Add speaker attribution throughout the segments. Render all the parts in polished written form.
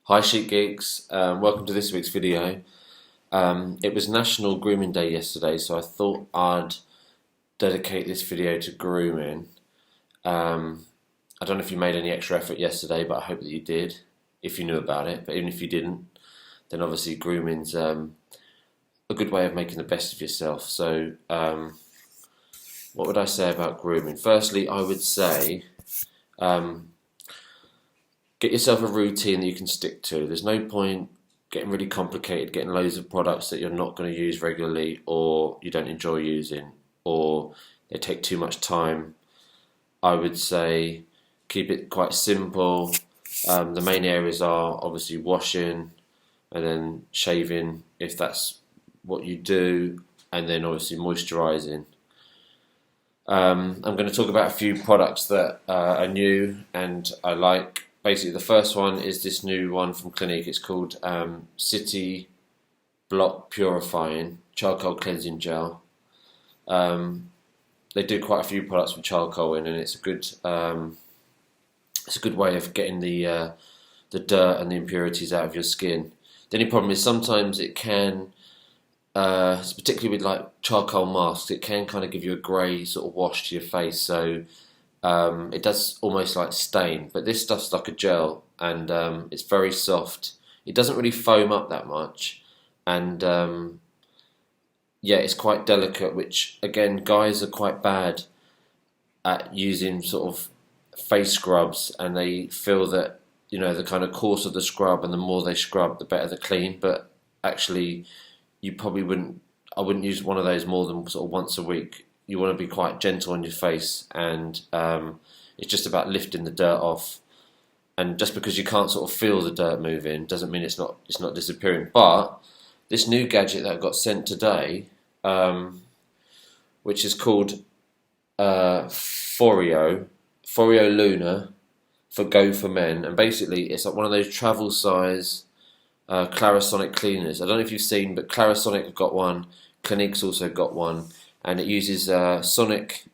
Speaker 1: Hi Chic Geeks, welcome to this week's video. It was National Grooming Day yesterday, so I thought I'd dedicate this video to grooming. I don't know if you made any extra effort yesterday, but I hope that you did, if you knew about it. But even if you didn't, then obviously grooming's a good way of making the best of yourself. So what would I say about grooming? Firstly, I would say get yourself a routine that you can stick to. There's no point getting really complicated, getting loads of products that you're not going to use regularly or you don't enjoy using or they take too much time. I would say keep it quite simple. The main areas are obviously washing and then shaving if that's what you do, and then obviously moisturising. I'm going to talk about a few products that are new and I like. Basically, the first one is this new one from Clinique. It's called City Block Purifying Charcoal Cleansing Gel. They do quite a few products with charcoal in, and it's a good way of getting the dirt and the impurities out of your skin. The only problem is sometimes it can, particularly with like charcoal masks, it can kind of give you a grey sort of wash to your face. So it does almost like stain, but this stuff's like a gel and it's very soft. It doesn't really foam up that much, and yeah, it's quite delicate, which again, guys are quite bad at using sort of face scrubs, and they feel that, you know, the kind of coarser the scrub and the more they scrub, the better the clean. But actually, you probably wouldn't. I wouldn't use one of those more than sort of once a week. You want to be quite gentle on your face, and it's just about lifting the dirt off. And just because you can't sort of feel the dirt moving doesn't mean it's not disappearing. But this new gadget that I got sent today, which is called Foreo Luna for Go for Men, and basically it's like one of those travel size Clarisonic cleaners. I don't know if you've seen, but Clarisonic have got one. Clinique's also got one, and it uses sonic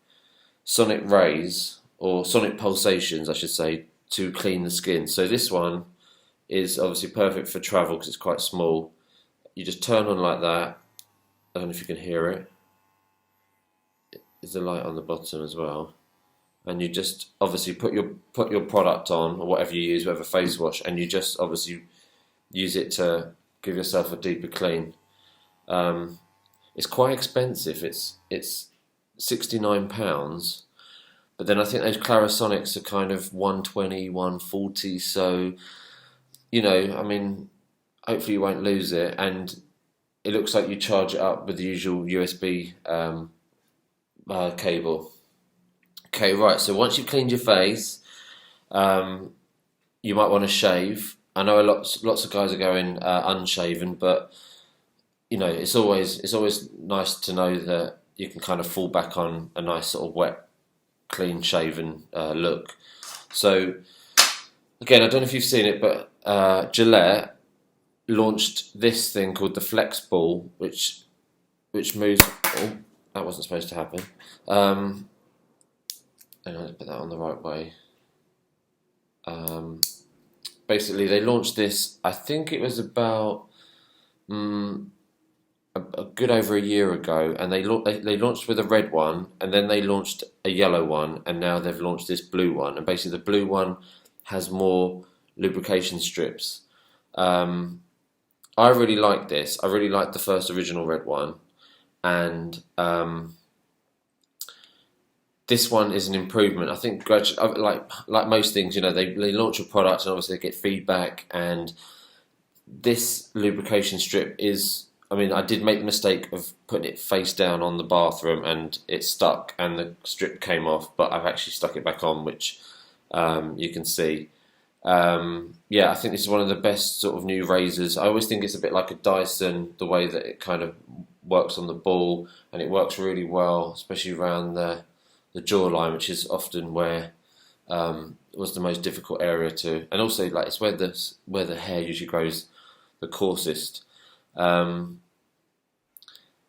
Speaker 1: rays, or sonic pulsations I should say, to clean the skin. So this one is obviously perfect for travel because it's quite small. You just turn on like that. I don't know if you can hear it. There's a light on the bottom as well, and you just obviously put your product on, or whatever you use, whatever face wash, and you just obviously use it to give yourself a deeper clean. It's quite expensive. It's £69, but then I think those Clarisonics are kind of 120, 140. So, you know, I mean, hopefully you won't lose it. And it looks like you charge it up with the usual USB cable. Okay, right. So once you've cleaned your face, you might want to shave. I know lots of guys are going unshaven, but you know, it's always nice to know that you can kind of fall back on a nice sort of wet, clean shaven look. So again, I don't know if you've seen it, but Gillette launched this thing called the Flex Ball, which moves. Oh, that wasn't supposed to happen. Hang on, let's put that on the right way. Basically, they launched this. I think it was about a good over a year ago, and they launched with a red one, and then they launched a yellow one, and now they've launched this blue one. And basically, the blue one has more lubrication strips. I really like this. I really like the first original red one, and this one is an improvement. I think gradually, like most things, you know, they launch a product and obviously they get feedback, and this lubrication strip is. I mean, I did make the mistake of putting it face down on the bathroom, and it stuck, and the strip came off. But I've actually stuck it back on, which you can see. Yeah, I think this is one of the best sort of new razors. I always think it's a bit like a Dyson, the way that it kind of works on the ball, and it works really well, especially around the jawline, which is often where was the most difficult area to, and also like it's where the hair usually grows the coarsest. The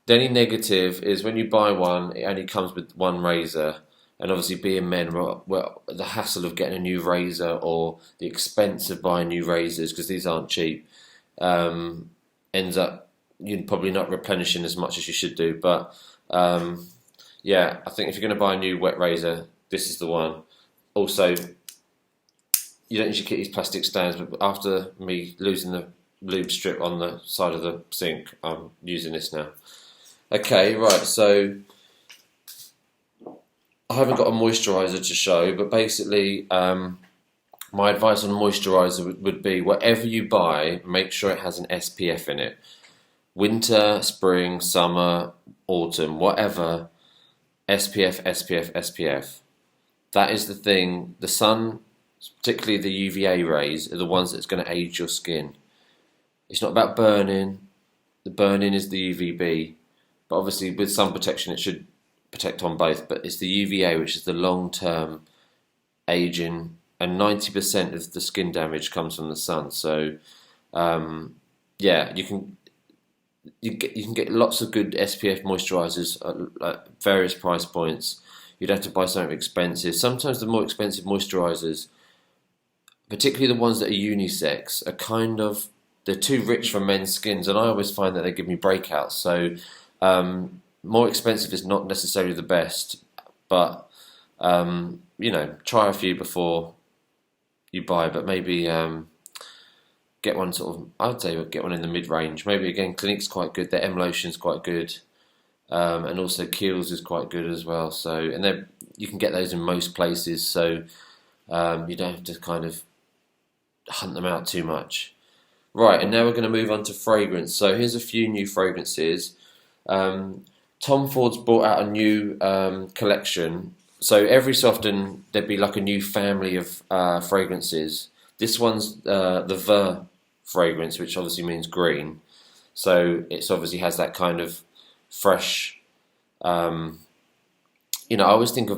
Speaker 1: only negative is when you buy one, it only comes with one razor, And obviously, being men, well, the hassle of getting a new razor or the expense of buying new razors, because these aren't cheap, ends up you're probably not replenishing as much as you should do. But yeah, I think if you're going to buy a new wet razor, this is the one. Also, you don't usually get these plastic stands, but after me losing the lube strip on the side of the sink, I'm using this now. Okay, right, so I haven't got a moisturiser to show, but basically my advice on moisturiser would be whatever you buy, make sure it has an SPF in it. Winter, spring, summer, autumn, whatever, SPF, SPF, SPF. That is the thing. The sun, particularly the UVA rays, are the ones that's going to age your skin. It's not about burning. The burning is the UVB. But obviously with sun protection it should protect on both. But it's the UVA which is the long-term aging. And 90% of the skin damage comes from the sun. So yeah, you can get lots of good SPF moisturisers at various price points. You'd have to buy something expensive. Sometimes the more expensive moisturisers, particularly the ones that are unisex, are they're too rich for men's skins, and I always find that they give me breakouts. So more expensive is not necessarily the best, but try a few before you buy. But maybe get one I'd say get one in the mid-range. Maybe again, Clinique's quite good. Their M Lotion's quite good. And also Kiehl's is quite good as well. So, and you can get those in most places, so you don't have to kind of hunt them out too much. Right, and now we're going to move on to fragrance. So here's a few new fragrances. Tom Ford's brought out a new collection. So every so often there'd be like a new family of fragrances. This one's the Ver fragrance, which obviously means green. So it obviously has that kind of fresh. I always think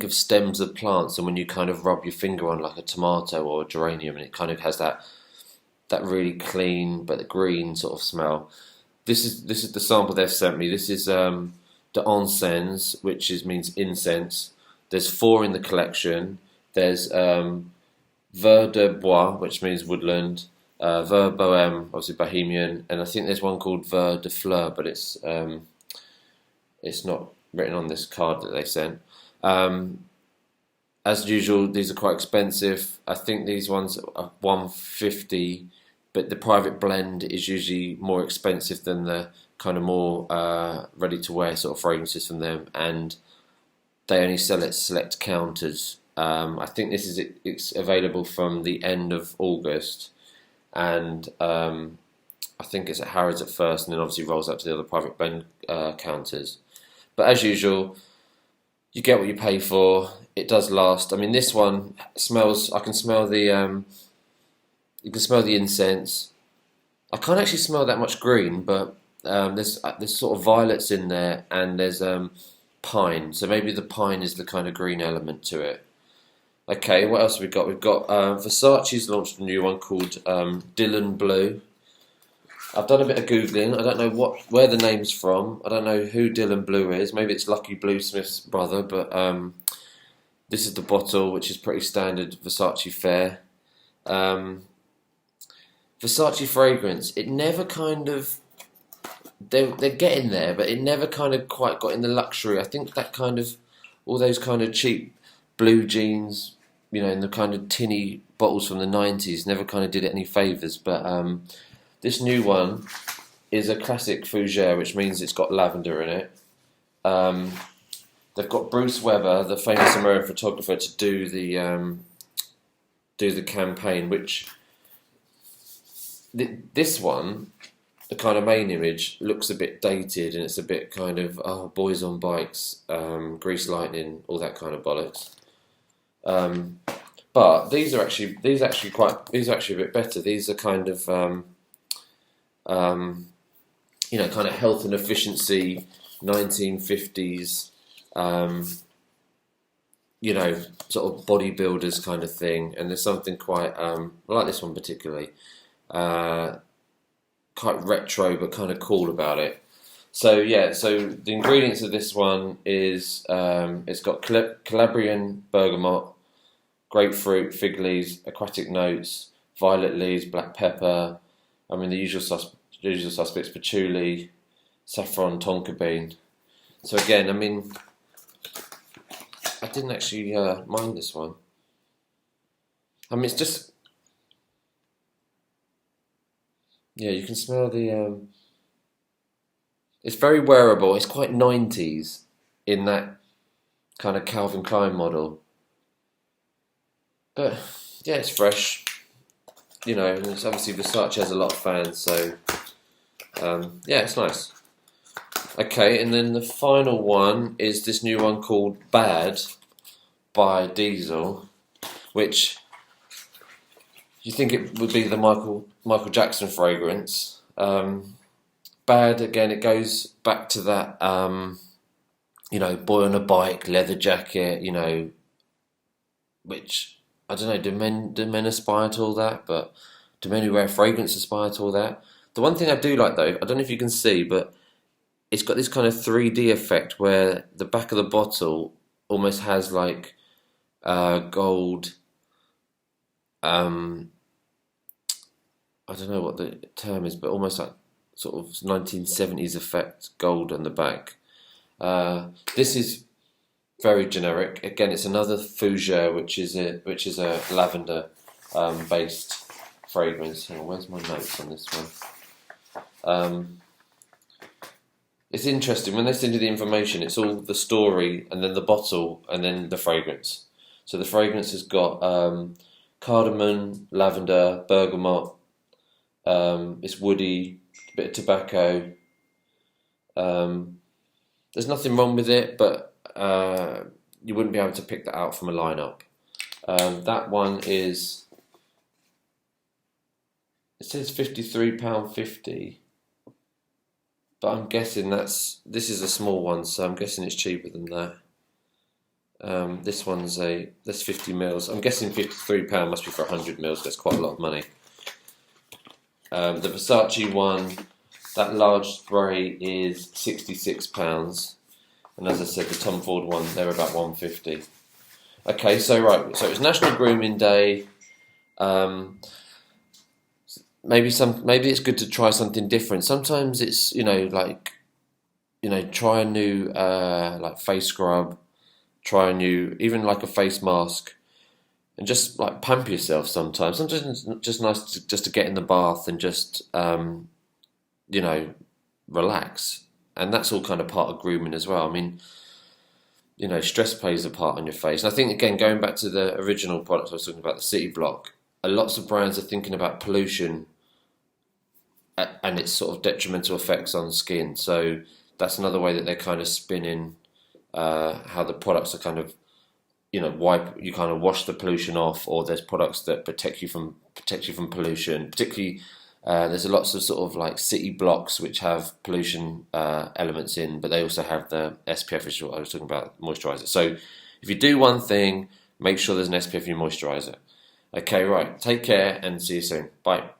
Speaker 1: of stems of plants, and when you kind of rub your finger on like a tomato or a geranium, and it kind of has that really clean but green sort of smell. This is the sample they've sent me. This is the Encens, which means incense. There's 4 in the collection. There's Ver de Bois, which means woodland. Ver Bohème, obviously Bohemian, and I think there's one called Ver de Fleur, but it's not written on this card that they sent. As usual, these are quite expensive. I think these ones are $150, but the private blend is usually more expensive than the kind of more ready-to-wear sort of fragrances from them, and they only sell at select counters. I think it's available from the end of August, and I think it's at Harrods at first, and then obviously rolls out to the other private blend counters. But as usual, you get what you pay for. It does last. I mean, this one smells. I can smell the. You can smell the incense. I can't actually smell that much green, but there's sort of violets in there, and there's pine. So maybe the pine is the kind of green element to it. Okay, what else have we got? We've got Versace's launched a new one called Dylan Blue. I've done a bit of Googling. I don't know where the name's from. I don't know who Dylan Blue is. Maybe it's Lucky Bluesmith's brother, but this is the bottle, which is pretty standard Versace fare. Versace fragrance, it never kind of... They're getting there, but it never kind of quite got in the luxury. I think that kind of... All those kind of cheap blue jeans, in the kind of tinny bottles from the 90s, never kind of did it any favours, but... This new one is a classic fougere, which means it's got lavender in it. They've got Bruce Weber, the famous American photographer, to do the campaign. Which this one, the kind of main image, looks a bit dated, and it's a bit kind of boys on bikes, grease lightning, all that kind of bollocks. But these are actually a bit better. These are kind of kind of health and efficiency, 1950s, sort of bodybuilders kind of thing. And there's something quite, I like this one particularly, quite retro but kind of cool about it. So yeah, so the ingredients of this one is it's got Calabrian bergamot, grapefruit, fig leaves, aquatic notes, violet leaves, black pepper. I mean the usual suspects: patchouli, saffron, tonka bean. So again, I mean, I didn't actually mind this one. I mean, it's just yeah, you can smell the. It's very wearable. It's quite 90s in that kind of Calvin Klein model. But yeah, it's fresh. You know, and it's obviously Versace has a lot of fans, so yeah, it's nice. Okay, and then the final one is this new one called Bad by Diesel, which you think it would be the Michael Jackson fragrance. Bad again. It goes back to that, you know, boy on a bike, leather jacket. You know, which I don't know. Do men aspire to all that? But do men who wear fragrance aspire to all that? The one thing I do like though, I don't know if you can see, but it's got this kind of 3D effect where the back of the bottle almost has like gold. I don't know what the term is, but almost like sort of 1970s effect gold on the back. This is very generic. Again, it's another fougere, which is a lavender based fragrance. Hang on, where's my notes on this one? It's interesting when they send you the information. It's all the story and then the bottle and then the fragrance. So the fragrance has got cardamom, lavender, bergamot. It's woody, a bit of tobacco. There's nothing wrong with it, but you wouldn't be able to pick that out from a lineup. That one is. It says £53.50, but I'm guessing this is a small one, so I'm guessing it's cheaper than that. This one's that's 50 mils. I'm guessing £53 must be for 100 mils. That's quite a lot of money. The Versace one, that large spray is £66, and as I said, the Tom Ford one, they're about £150. Okay, so right, so it's National Grooming Day. Maybe it's good to try something different. Sometimes it's try a new like face scrub, try a new even like a face mask, and just like pamper yourself sometimes. Sometimes it's just nice to get in the bath and just relax. And that's all kind of part of grooming as well. I mean, stress plays a part on your face. And I think again, going back to the original product I was talking about, the City Block, lots of brands are thinking about pollution and its sort of detrimental effects on skin. So that's another way that they're kind of spinning how the products are kind of you kind of wash the pollution off, or there's products that protect you from pollution. Particularly, there's lots of sort of like City Blocks which have pollution elements in, but they also have the SPF, which is what I was talking about, moisturizer. So if you do one thing, make sure there's an SPF in your moisturizer. Okay, right. Take care and see you soon. Bye.